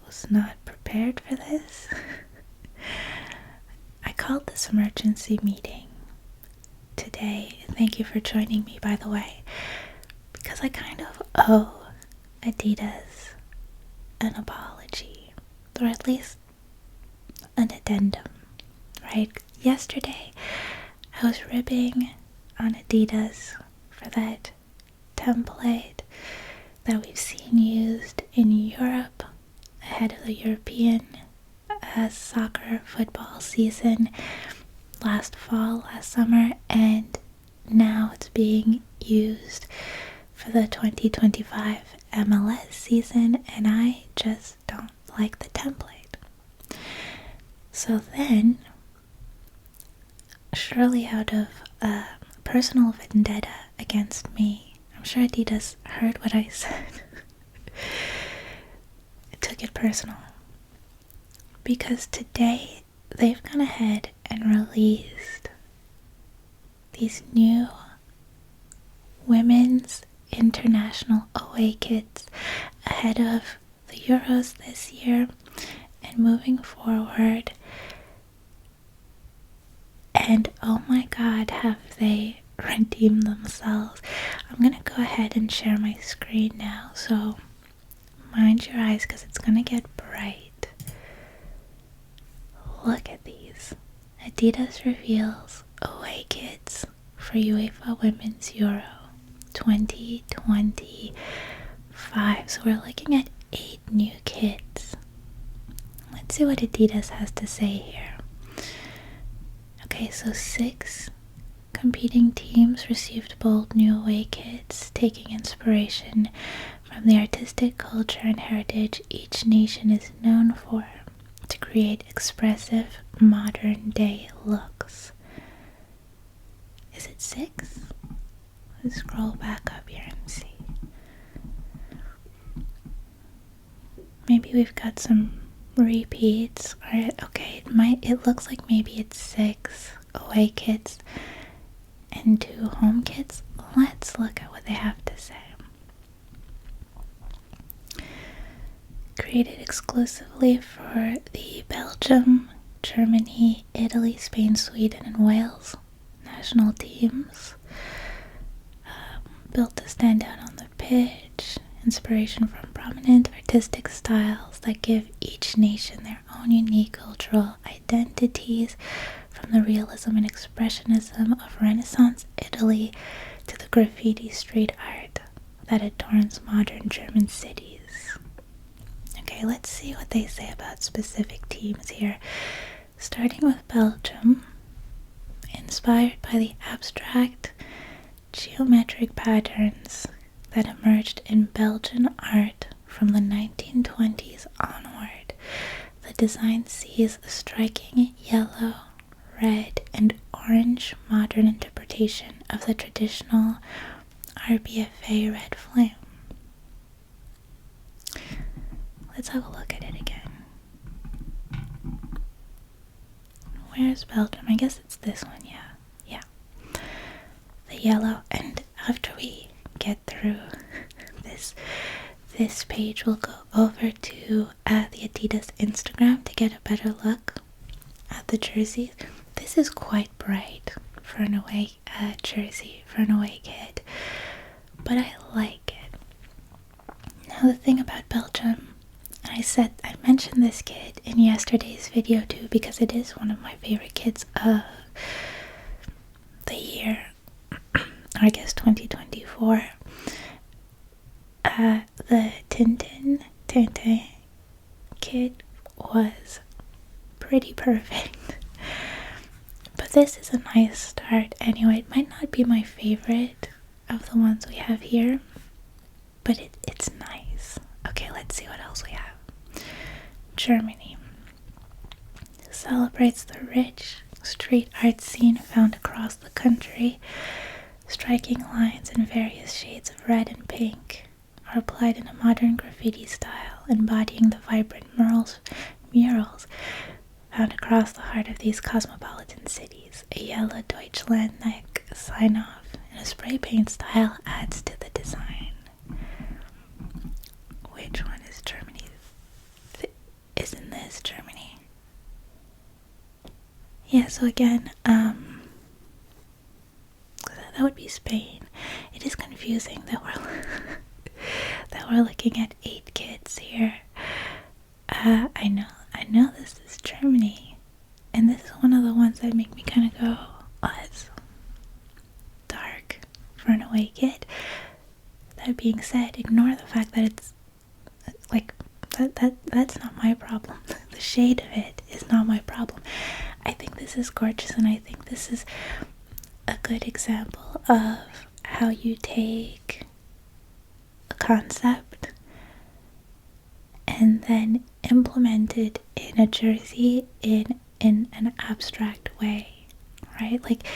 was not prepared for this. I called this emergency meeting today. Thank you for joining me, by the way, because I kind of owe Adidas an apology, or at least an addendum, right? Yesterday, I was ribbing on Adidas for that template that we've seen used in Europe ahead of the European soccer football season last fall, last summer, and now it's being used for the 2025 MLS season, and I just don't like the template. So then, surely out of personal vendetta against me, I'm sure Adidas heard what I said. It took it personal. Because today they've gone ahead and released these new women's international away kits ahead of the Euros this year and moving forward. And oh my god, have they redeemed themselves. I'm gonna go ahead and share my screen now, so mind your eyes because it's gonna get bright. Look at these. Adidas reveals away kits for UEFA Women's Euro 2025. So we're looking at 8 new kits. Let's see what Adidas has to say here. Okay, so 6 competing teams received bold new away kits, taking inspiration from the artistic culture and heritage each nation is known for to create expressive modern-day looks. Is it 6? Let's scroll back up here and see. Maybe we've got some repeats. Or okay, it looks like maybe it's 6 away kits and 2 home kits. Let's look at what they have to say. Created exclusively for the Belgium, Germany, Italy, Spain, Sweden, and Wales national teams. Built to stand out on the pitch. Inspiration from prominent artistic styles that give each nation their own unique cultural identities, from the realism and expressionism of Renaissance Italy to the graffiti street art that adorns modern German cities. Okay, let's see what they say about specific teams here. Starting with Belgium, inspired by the abstract geometric patterns that emerged in Belgian art from the 1920s onward. The design sees a striking yellow, red, and orange modern interpretation of the traditional RBFA red flame. Let's have a look at it again. Where's Belgium? I guess it's this one, yeah. The yellow, and after we get through this page, we'll go over to the Adidas Instagram to get a better look at the jerseys. This is quite bright for an away jersey, for an away kit, but I like it. Now the thing about Belgium, I mentioned this kit in yesterday's video too, because it is one of my favorite kits of the year, or I guess 2024. The Tintin kit was pretty perfect. But this is a nice start anyway. It might not be my favorite of the ones we have here, but it's nice. Okay, let's see what else we have. Germany celebrates the rich street art scene found across the country. Striking lines in various shades of red and pink are applied in a modern graffiti style, embodying the vibrant murals found across the heart of these cosmopolitan cities. A yellow Deutschland-like sign-off in a spray paint style adds to the design. Which one is Germany? Yeah, so again, that would be Spain. It is confusing that we're looking at 8 kids here. I know this is Germany, and this is one of the ones that make me kind of go, oh, it's dark for an away kid. That being said, ignore the fact that it's like that's not my problem. The shade of it is not my problem. I think this is gorgeous, and I think this is a good example of how you take a concept and then implement it in a jersey in an abstract way, right? Like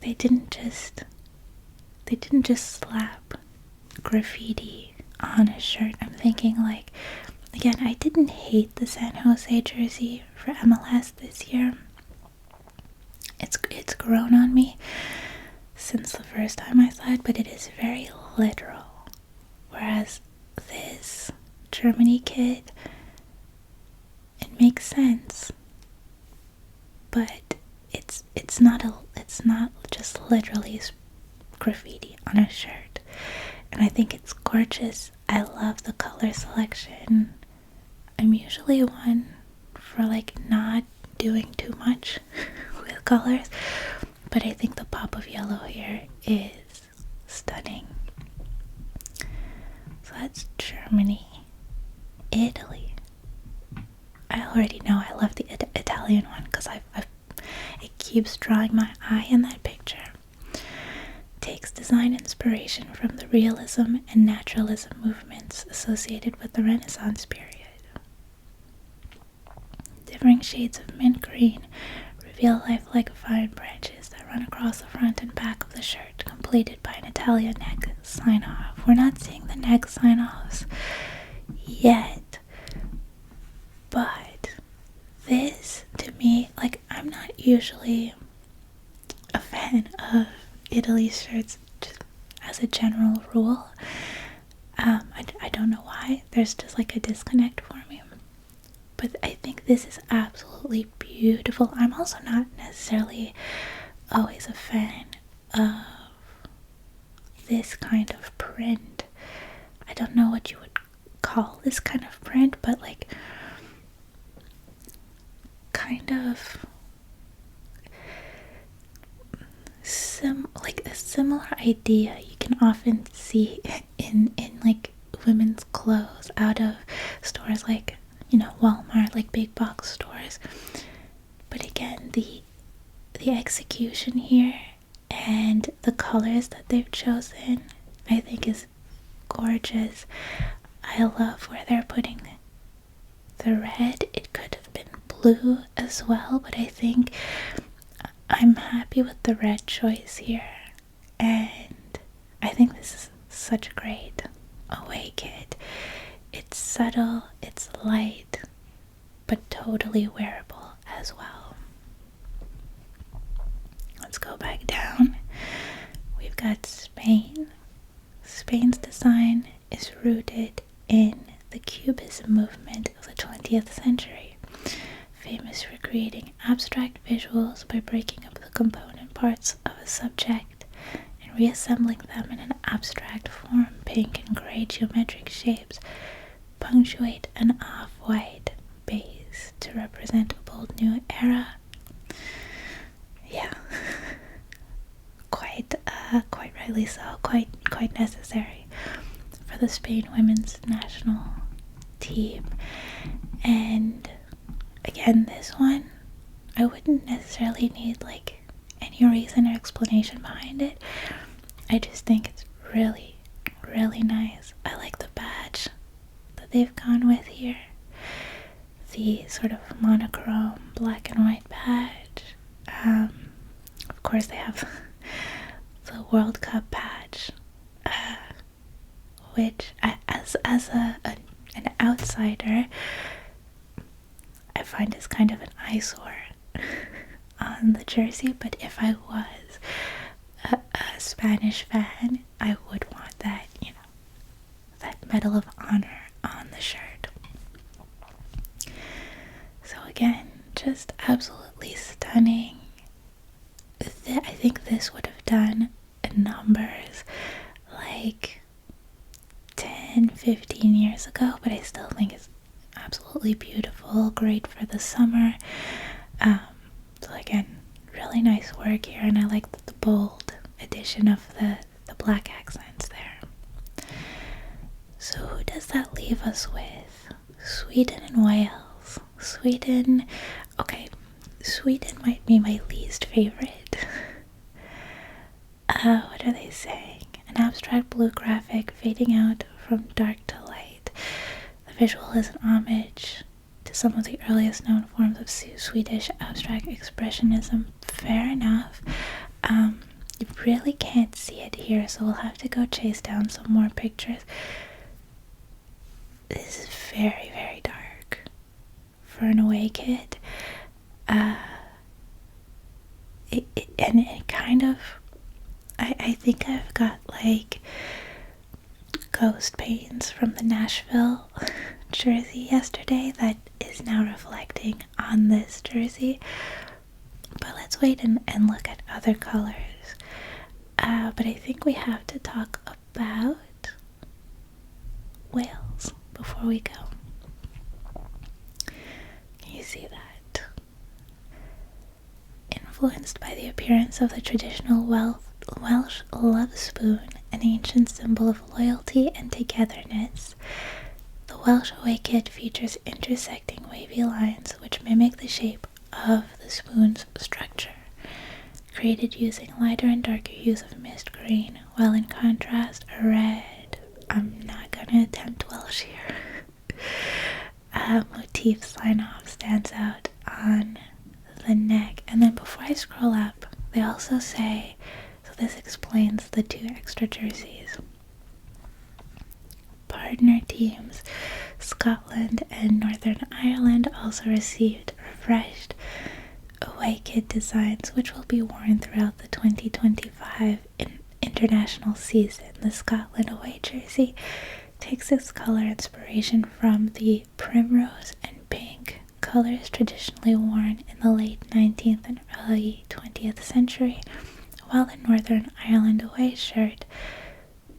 they didn't just slap graffiti on a shirt. I'm thinking, like, again, I didn't hate the San Jose jersey for MLS this year. It's grown on me since the first time I saw it, but it is very literal. Whereas this Germany kid, it makes sense, but it's not just literally graffiti on a shirt. And I think it's gorgeous. I love the color selection. I'm usually one for like not doing too much with colors, but I think the pop of yellow here is stunning. So that's Germany. Italy. I already know I love the Italian one because it keeps drawing my eye in that picture. Takes design inspiration from the realism and naturalism movements associated with the Renaissance period. Differing shades of mint green reveal lifelike vine branches that run across the front and back of the shirt, completed by an Italian neck sign-off. We're not seeing the neck sign-offs yet, but this, to me, like, I'm not usually a fan of Italy's shirts, just as a general rule. I don't know why. There's just like a disconnect for me. But I think this is absolutely beautiful. I'm also not necessarily always a fan of this kind of print. I don't know what you would call this kind of print, but like kind of like a similar idea you can often see in like women's clothes out of stores like, you know, Walmart, like big box stores. But again, the execution here and the colors that they've chosen, I think, is gorgeous. I love where they're putting the red. It could have been blue as well, but I think I'm happy with the red choice here, and I think this is such a great away kit. It's subtle, it's light, but totally wearable as well. Let's go back down. We've got Spain. Spain's design is rooted in the Cubism movement of the 20th century, famous for creating abstract visuals by breaking up the component parts of a subject and reassembling them in an abstract form. Pink and gray geometric shapes punctuate an off-white base to represent a bold new era. Yeah, quite rightly so, quite necessary for the Spain women's national team. And again, this one, I wouldn't necessarily need like any reason or explanation behind it. I just think it's really, really nice. I like the badge that they've gone with here. The sort of monochrome black and white badge. Of course, they have the World Cup badge, which as an outsider, I find is kind of an eyesore on the jersey. But if I was a Spanish fan, I would want that, you know, that Medal of Honor on the shirt. So again, just absolutely stunning. I still think it's absolutely beautiful, great for the summer. So again, really nice work here, and I like the bold addition of the black accents there. So who does that leave us with? Sweden and Wales. Sweden, okay, Sweden might be my least favorite. What are they saying? An abstract blue graphic fading out from dark to light. The visual is an homage to some of the earliest known forms of Swedish abstract expressionism. Fair enough. You really can't see it here, so we'll have to go chase down some more pictures. This is very, very dark for an away kit. And it kind of, I think I've got like ghost paints from the Nashville jersey yesterday that is now reflecting on this jersey. But let's wait and look at other colors. But I think we have to talk about Wales before we go. Can you see that? Influenced by the appearance of the traditional Welsh love spoon, an ancient symbol of loyalty and togetherness, the Welsh away kit features intersecting wavy lines which mimic the shape of the spoon's structure, created using lighter and darker hues of mist green, while in contrast a red, I'm not gonna attempt Welsh here, motif sign off stands out on the neck. And then before I scroll up, they also say, so this explains the 2 extra jerseys. Partner teams Scotland and Northern Ireland also received refreshed away kit designs, which will be worn throughout the 2025 international season. The Scotland away jersey takes its color inspiration from the primrose and pink colors traditionally worn in the late 19th and early 20th century, while the Northern Ireland away shirt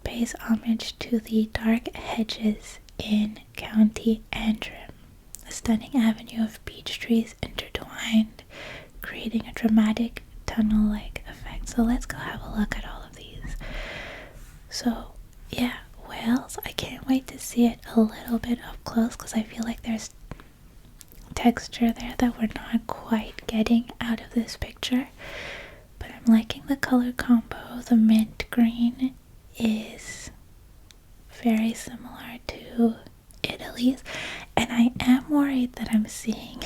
pays homage to the dark hedges in County Antrim, a stunning avenue of beech trees intertwined, creating a dramatic tunnel-like effect. So let's go have a look at all of these. So yeah, Wales, I can't wait to see it a little bit up close because I feel like there's texture there that we're not quite getting out of this picture. But I'm liking the color combo. The mint green is very similar to Italy's, and I am worried that I'm seeing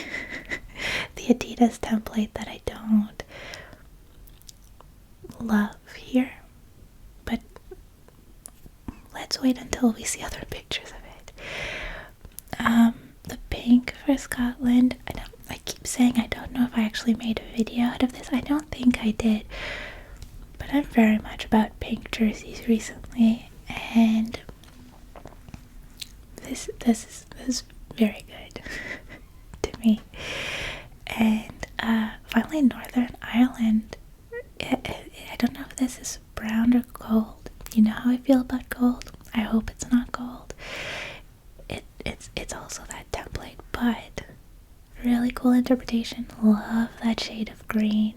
the Adidas template that I don't love here, but let's wait until we see other pictures of it. The pink for Scotland, I keep saying I don't know if I actually made a video out of this. I don't think I did, but I'm very much about pink jerseys recently, and this is very good to me. And finally, Northern Ireland. I don't know if this is brown or gold. You know how I feel about gold? I hope it's not gold. It's also that template, but really cool interpretation. Love that shade of green.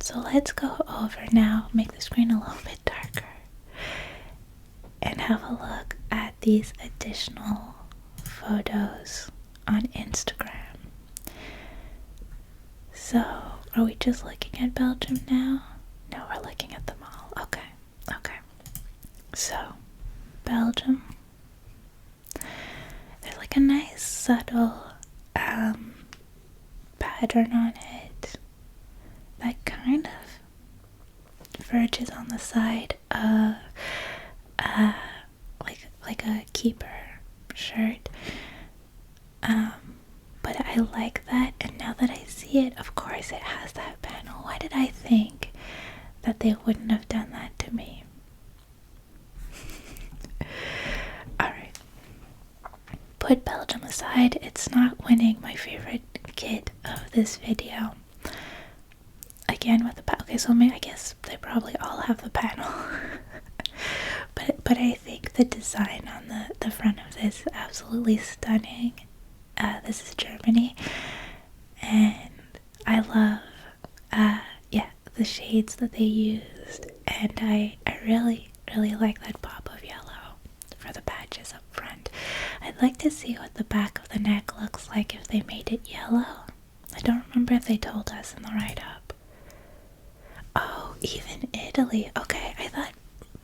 So let's go over now, make the screen a little bit darker, and have a look at these additional photos on Instagram. So, are we just looking at Belgium now? No, we're looking at them all. Okay. So, Belgium. There's like a nice subtle pattern on it that kind of verges on the side of like a keeper shirt. But I like that, and now that I see it, of course it has that panel. Why did I think that they wouldn't have done that to me? Alright. Put Belgium aside, it's not winning my favorite kit of this video. Again with the panel. Okay, so I guess they probably all have the panel. But I think the design on the front of this is absolutely stunning. This is Germany, and I love yeah, the shades that they used, and I really like that pop of yellow for the badges up front. I'd like to see what the back of the neck looks like if they made it yellow. I don't remember if they told us in the write-up. Oh, even Italy. Okay, I thought,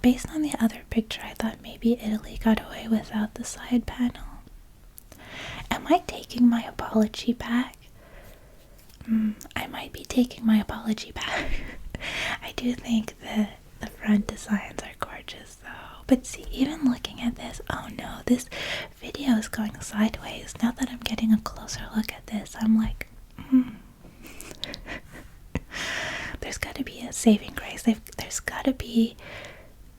based on the other picture, I thought maybe Italy got away without the side panel. Am I taking my apology back? I might be taking my apology back. I do think the front designs are gorgeous though. But see, even looking at this, oh no, this video is going sideways. Now that I'm getting a closer look at this, I'm like, there's gotta be a saving grace. There's gotta be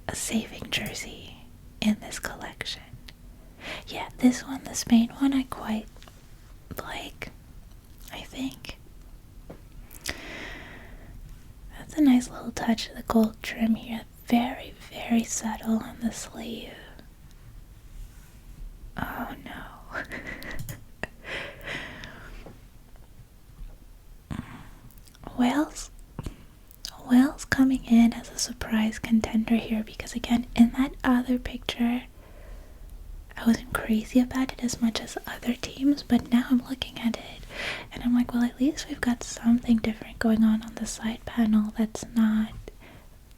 a saving jersey in this collection. Yeah, this one, the Spain one, I quite like, I think. That's a nice little touch of the gold trim here. Very, very subtle on the sleeve. Oh no. Wales coming in as a surprise contender here, because again, in that other picture, I wasn't crazy about it as much as other teams, but now I'm looking at it and I'm like, well, at least we've got something different going on the side panel that's not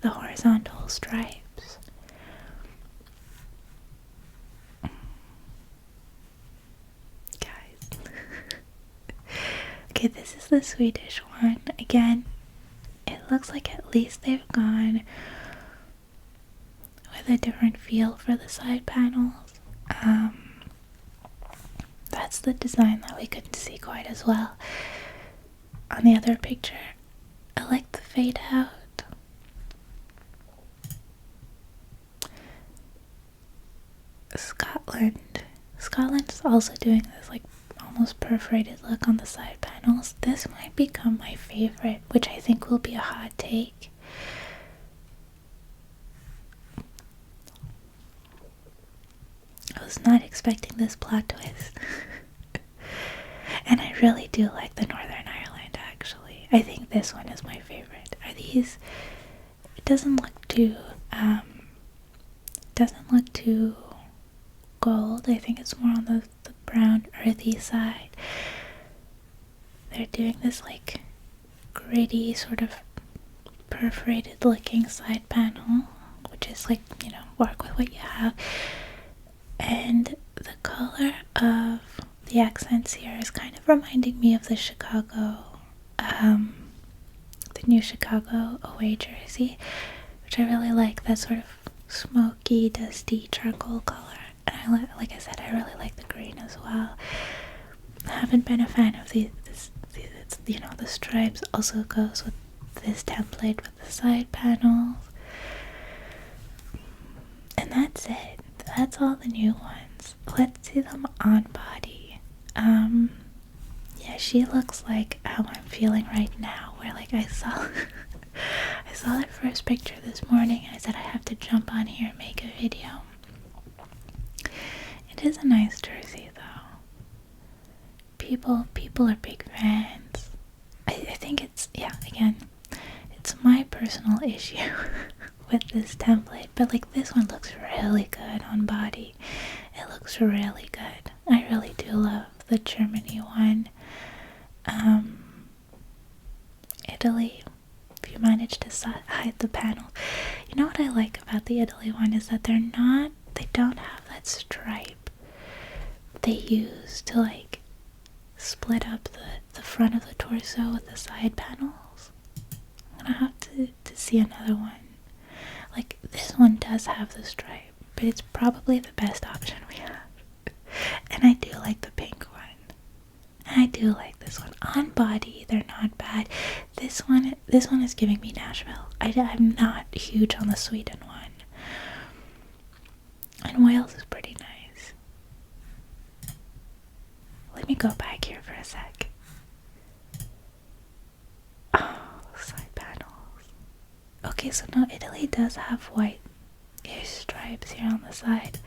the horizontal stripes. Guys. Okay, this is the Swedish one. Again, it looks like at least they've gone with a different feel for the side panels. That's the design that we couldn't see quite as well on the other picture. I like the fade out. Scotland is also doing this like almost perforated look on the side panels. This might become my favorite, which I think will be a hot take. I was not expecting this plot twist. And I really do like the Northern Ireland, actually. I think this one is my favorite. Are these... It doesn't look too gold. I think it's more on the brown, earthy side. They're doing this like gritty, sort of perforated looking side panel, which is like, you know, work with what you have. And the color of the accents here is kind of reminding me of the Chicago, the new Chicago away jersey, which I really like, that sort of smoky, dusty charcoal color. And like I said, I really like the green as well. I haven't been a fan of the stripes also goes with this template with the side panels. And that's it. That's all the new ones. Let's see them on body. Yeah, she looks like how I'm feeling right now, where like I saw that first picture this morning and I said I have to jump on here and make a video. It is a nice jersey though. People are big fans. I think it's, yeah, again, it's my personal issue with this template, but like this one looks really good on body. It looks really good. I really do love the Germany one. Italy, if you manage to hide the panel. You know what I like about the Italy one is that they don't have that stripe they use to like split up the front of the torso with the side panels. I'm gonna have to see another one. Like, this one does have the stripe, but it's probably the best option we have. And I do like the pink one. And I do like this one. On body, they're not bad. This one is giving me Nashville. I'm not huge on the Sweden one. And Wales is pretty nice. Let me go back here for a sec. Oh, side panels. Okay, so no, Italy does have white-ish stripes. vibes here on the side.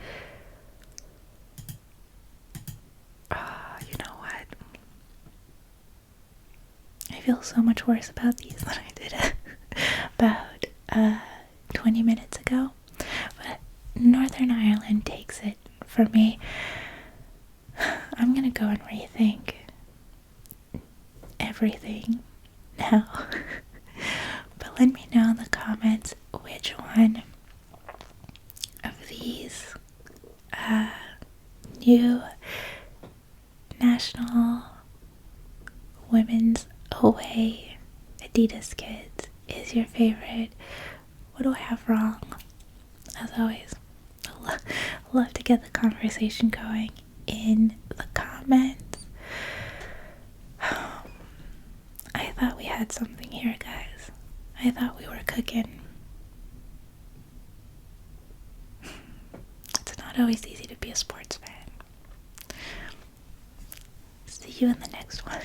You know what? I feel so much worse about these than I did about 20 minutes ago. But Northern Ireland takes it for me. I'm gonna go and rethink everything now. But let me know in the comments which one of these new National Women's Away Adidas kids is your favorite. What do I have wrong? As always, love to get the conversation going in the comments. I thought we had something here, guys. I thought we were cooking. It's not always easy to be a sports fan. See you in the next one.